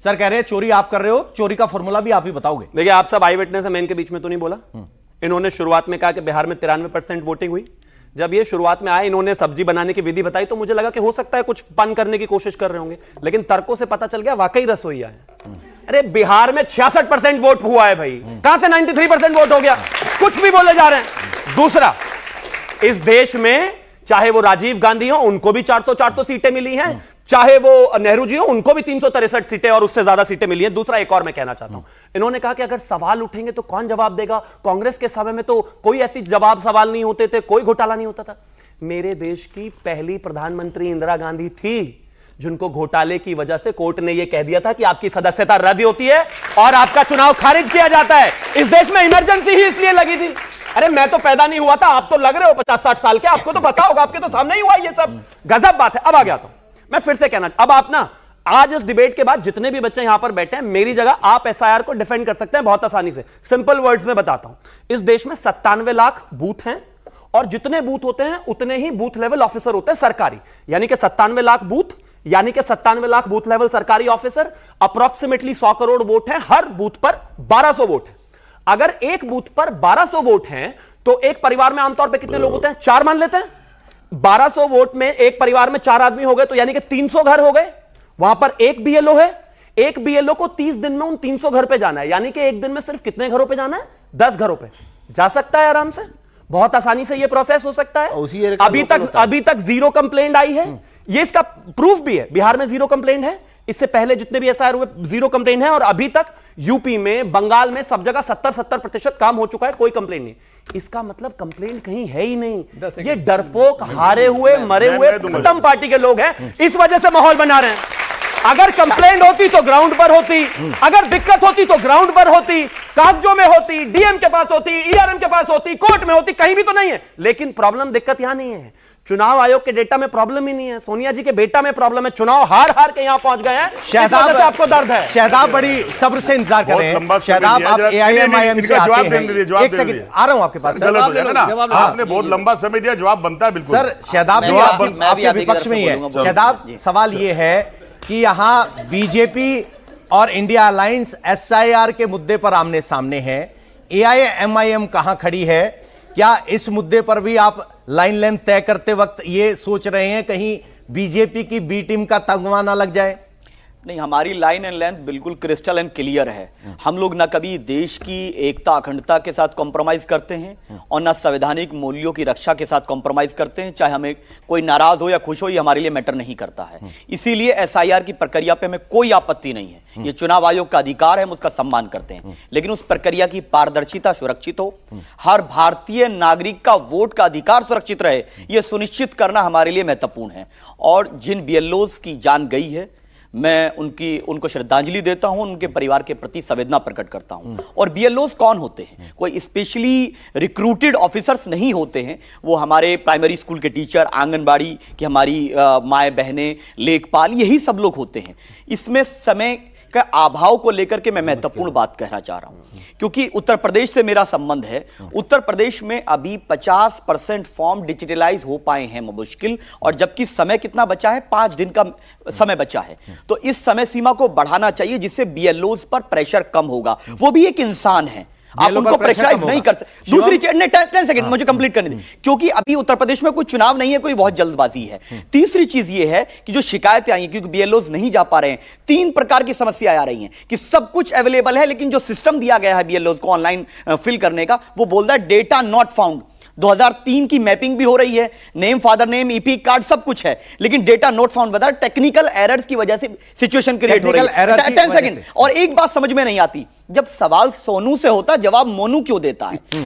Sir कह रहे हैं चोरी आप कर रहे हो, चोरी का फॉर्मूला भी आप ही बताओगे। देखिए, आप सब आई विटनेस है, मैं इनके बीच में तो नहीं बोला। इन्होंने शुरुआत में कहा कि बिहार में 93% वोटिंग हुई। जब ये शुरुआत में आए, इन्होंने सब्जी बनाने की विधि बताई तो मुझे लगा कि हो सकता है कुछ पन करने की कोशिश कर रहे होंगे, लेकिन तर्कों से पता चल गया वाकई रसोईया है। अरे बिहार में 66% वोट हुआ है भाई, कहां से 93% वोट हो गया? कुछ भी बोले जा रहे हैं। दूसरा, इस देश में चाहे वो राजीव गांधी हो, उनको भी 400 सीटें मिली हैं, चाहे वो नेहरू जी हो, उनको भी 363 सीटें और उससे ज्यादा सीटें मिली हैं। दूसरा एक और मैं कहना चाहता हूं, इन्होंने कहा कि अगर सवाल उठेंगे तो कौन जवाब देगा? कांग्रेस के समय में तो कोई ऐसी सवाल नहीं होते थे, कोई घोटाला नहीं होता था। मेरे देश की पहली प्रधानमंत्री इंदिरा गांधी थी जिनको घोटाले की वजह से कोर्ट ने यह कह दिया था कि आपकी सदस्यता रद्द होती है और आपका चुनाव खारिज किया जाता है। इस देश में इमरजेंसी ही इसलिए लगी थी। अरे मैं तो पैदा नहीं हुआ था, आप तो लग रहे हो 50-60 साल के, आपको तो पता होगा, आपके तो सामने ही हुआ ये सब। गजब बात है। अब आ गया तो मैं फिर से कहना, अब आप ना आज इस डिबेट के बाद जितने भी बच्चे यहां पर बैठे हैं, मेरी जगह आप एसआईआर को डिफेंड कर सकते हैं बहुत आसानी से। सिंपल वर्ड्स में बताता हूं, इस देश में 97 लाख बूथ हैं और जितने बूथ होते हैं उतने ही बूथ लेवल ऑफिसर होते हैं सरकारी, यानी कि 97 लाख बूथ, यानी कि 97 लाख बूथ लेवल सरकारी ऑफिसर, अप्रोक्सीमेटली 100 करोड़ वोट है, हर बूथ पर 1200 वोट है। अगर एक बूथ पर 1200 वोट हैं तो एक परिवार में आमतौर पर कितने लोग होते हैं? 4 मान लेते हैं। 1200 वोट में एक परिवार में 4 आदमी हो गए, तो यानी कि 300 घर हो गए। वहां पर एक बीएलओ है, एक बीएलओ को 30 दिन में उन 300 घर पे जाना है, यानी कि एक दिन में सिर्फ कितने घरों पे जाना है? 10 घरों पे जा सकता है आराम से, बहुत आसानी से ये प्रोसेस हो सकता है। अभी तक 0 कंप्लेंट आई है, ये इसका प्रूफ भी है। बिहार में 0 कंप्लेंट है, इससे पहले जितने भी एसआईआर हुए 0 कंप्लेंट है, और अभी तक यूपी में, बंगाल में, सब जगह 70% काम हो चुका है, कोई कंप्लेंट नहीं। इसका मतलब कंप्लेंट कहीं है ही नहीं। ये डरपोक, हारे हुए, मरे हुए खत्म पार्टी के लोग हैं, इस वजह से माहौल बना रहे हैं। अगर कंप्लेंट होती तो ग्राउंड पर होती, अगर दिक्कत होती तो ग्राउंड पर होती, कागजों में होती, डीएम के पास होती, ईआरएम के पास होती, कोर्ट में होती, कहीं भी तो नहीं है। लेकिन प्रॉब्लम, दिक्कत यहां नहीं है, चुनाव आयोग के डेटा में प्रॉब्लम ही नहीं है, सोनिया जी के बेटा में प्रॉब्लम है। चुनाव हार के यहां पहुंच गए हैं, शहजाब से आपको दर्द है। शहजाब बड़ी सब्र से इंतजार कर रहे हैं। शहजाब, आप एआईएमआईएम से आते हैं, एक सेकंड आ रहा हूं आपके पास। आपने बहुत लंबा समय दिया, जवाब बनता है बिल्कुल। सर शहजाब जी आपके विपक्ष में ही है। शहजाब, सवाल ये है कि यहां बीजेपी और इंडिया अलायंस एसआईआर के मुद्दे पर आमने सामने है, एआईएमआईएम कहां खड़ी है? क्या इस मुद्दे पर भी आप लाइन लेंथ तय करते वक्त ये सोच रहे हैं कहीं बीजेपी की बी टीम का तगमा ना लग जाए? नहीं, हमारी लाइन एंड लेंथ बिल्कुल क्रिस्टल एंड क्लियर है। हम लोग ना कभी देश की एकता अखंडता के साथ कॉम्प्रोमाइज करते हैं और ना संवैधानिक मूल्यों की रक्षा के साथ कॉम्प्रोमाइज करते हैं। चाहे हमें कोई नाराज हो या खुश हो, ये हमारे लिए मैटर नहीं करता है। इसीलिए एसआईआर की प्रक्रिया पे हमें कोई आपत्ति नहीं है। ये चुनाव आयोग का अधिकार है, हम उसका सम्मान करते हैं, लेकिन उस प्रक्रिया की पारदर्शिता सुरक्षित हो, हर भारतीय नागरिक का वोट का अधिकार सुरक्षित रहे, यह सुनिश्चित करना हमारे लिए महत्वपूर्ण है। और जिन बीएलओज की जान गई है, मैं उनको श्रद्धांजलि देता हूं, उनके परिवार के प्रति संवेदना प्रकट करता हूं। और बीएलओज कौन होते हैं? कोई स्पेशली रिक्रूटेड ऑफिसर्स नहीं होते हैं। वो हमारे प्राइमरी स्कूल के टीचर, आंगनबाड़ी की हमारी माए बहनें, लेखपाल, यही सब लोग होते हैं। इसमें समय का अभाव को लेकर के मैं महत्वपूर्ण बात कहना चाह रहा हूं, क्योंकि उत्तर प्रदेश से मेरा संबंध है। उत्तर प्रदेश में अभी 50% फॉर्म डिजिटलाइज हो पाए हैं मुश्किल, और जबकि समय कितना बचा है? 5 दिन का समय बचा है। तो इस समय सीमा को बढ़ाना चाहिए, जिससे बीएलओज पर प्रेशर कम होगा। वो भी एक इंसान है, आप उनको प्रेशराइज नहीं कर सकते। दूसरी चीज, 10 सेकंड मुझे कंप्लीट करने दें, क्योंकि अभी उत्तर प्रदेश में कोई चुनाव नहीं है, कोई बहुत जल्दबाजी है। तीसरी चीज ये है कि जो शिकायतें आई हैं, क्योंकि बीएलओज नहीं जा पा रहे हैं, 3 प्रकार की समस्याएं आ रही हैं कि सब कुछ अवेलेबल है, लेकिन जो सिस्टम दिया गया है बीएलओज को ऑनलाइन फिल करने का, वो बोल रहा है डेटा नॉट फाउंड। 2003 की मैपिंग भी हो रही है, name, father name, EP card सब कुछ है, लेकिन डेटा नोट फाउंड बता, टेक्निकल एरर्स की वजह से सिचुएशन क्रिएट हो रही है। 10 सेकंड, और एक बात समझ में नहीं आती, जब सवाल सोनू से होता, जवाब मोनू क्यों देता है?